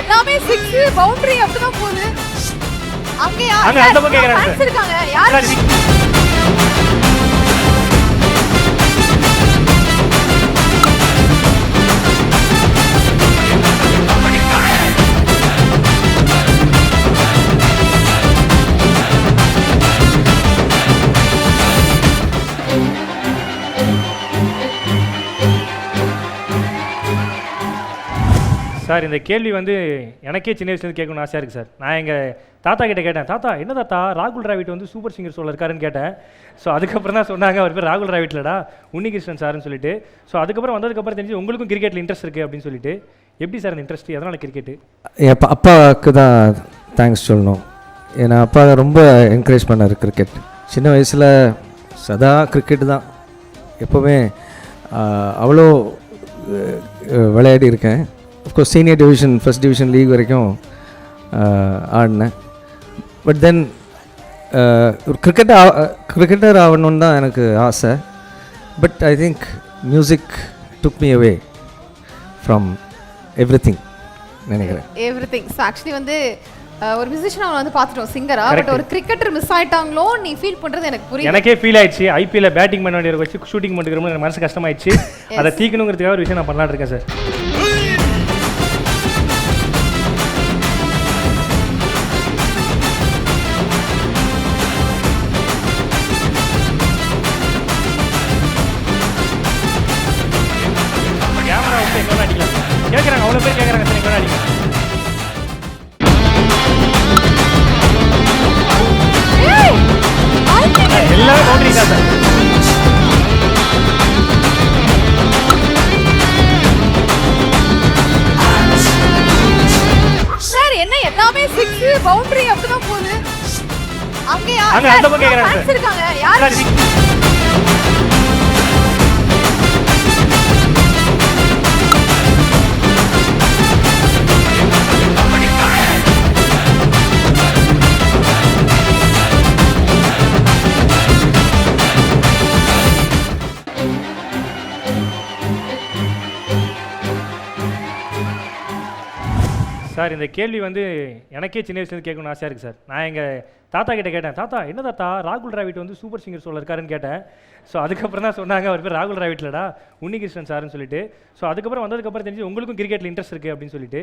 எல்லாமே 6 பவுண்டரி அப்படிதான் போகுது. அங்க அந்த பக்கம் கேக்குறாங்க இருக்காங்க. யார் சார் இந்த கேள்வி வந்து எனக்கே சின்ன வயசுலேருந்து கேட்கணும்னு ஆசையாக இருக்குது சார். நான் எங்கள் தாத்தா கிட்ட கேட்டேன், தாத்தா என்ன தாத்தா ராகுல் டிராவிட் வந்து சூப்பர் சிங்கர் ஷோவில் இருக்காருன்னு கேட்டேன். ஸோ அதுக்கப்புறம் தான் சொன்னாங்க அவர் பேர் ராகுல் டிராவிட்லடா உன்னிகிருஷ்ணன் சார்னு சொல்லிட்டு. ஸோ அதுக்கப்புறம் வந்ததுக்கப்புறம் தெரிஞ்சு உங்களுக்கும் கிரிக்கெட்டில் இன்ட்ரெஸ்ட் இருக்குது அப்படின்னு சொல்லிட்டு. எப்படி சார் அந்த இன்ட்ரெஸ்ட், எதனால் கிரிக்கெட்டு? என் அப்பாவுக்கு தான் தேங்க்ஸ் சொல்லணும். ஏன்னா அப்பா ரொம்ப என்கரேஜ் பண்ணார் கிரிக்கெட். சின்ன வயசில் சதா கிரிக்கெட்டு தான் எப்போவுமே. அவ்வளோ விளையாடி இருக்கேன். Of course senior division, first division league வரைக்கும் ஆடினேன். பட் தென் ஒரு கிரிக்கெட்டர் ஆகணுன்னு தான் எனக்கு ஆசை. But I think music took me away from everything நினைக்கிறேன். எவ்ரிதிங். ஸோ ஆக்சுவலி வந்து ஒரு மியூசிஷியன் அவன் வந்து பார்த்துட்டோம் சிங்கரா. பட் ஒரு கிரிக்கெட்டர் மிஸ் ஆயிட்டாங்களோ நீ ஃபீல் பண்ணுறது எனக்கு புரியுது. எனக்கே ஃபீல் ஆயிடுச்சு. ஐபிஎல்ல பேட்டிங் பண்ண வேண்டிய வச்சு ஷூட்டிங் பண்ணிக்கிறோம், எனக்கு மனசு கஷ்டமாயிடுச்சு. அதை தீக்கணுங்கிறதுக்காக ஒரு விஷயம் நான் பண்ணலான்னு இருக்கேன் சார். கேட்குறாங்க, அவ்வளோ பேர் கேட்குறாங்க சார், எங்கே அடிக்கலாம்? எல்லாமே பவுண்டரி தான் சார். சார் என்ன எல்லாமே 6 பவுண்டரி அப்படிதான் போகுது. அங்க அந்த பக்கம் கேட்குறாங்க சார். இருக்காங்க. யார் சார் இந்த கேள்வி வந்து எனக்கே சின்ன வயசுலேருந்து கேட்கணும்னு ஆசையாக இருக்குது சார். நான் எங்கள் தாத்தா கிட்ட கேட்டேன், தாத்தா என்ன தாத்தா ராகுல் டிராவிட் வந்து சூப்பர் சிங்கர் ஷோவில் இருக்காருன்னு கேட்டேன். ஸோ அதுக்கப்புறம் தான் சொன்னாங்க அவர் பேர் ராகுல் டிராவிட்லடா உன்னிகிருஷ்ணன் சார்னு சொல்லிட்டு. ஸோ அதுக்கப்புறம் வந்ததுக்கப்புறம் தெரிஞ்சு உங்களுக்கும் கிரிக்கெட்டில் இன்ட்ரெஸ்ட் இருக்குது அப்படின்னு சொல்லிட்டு.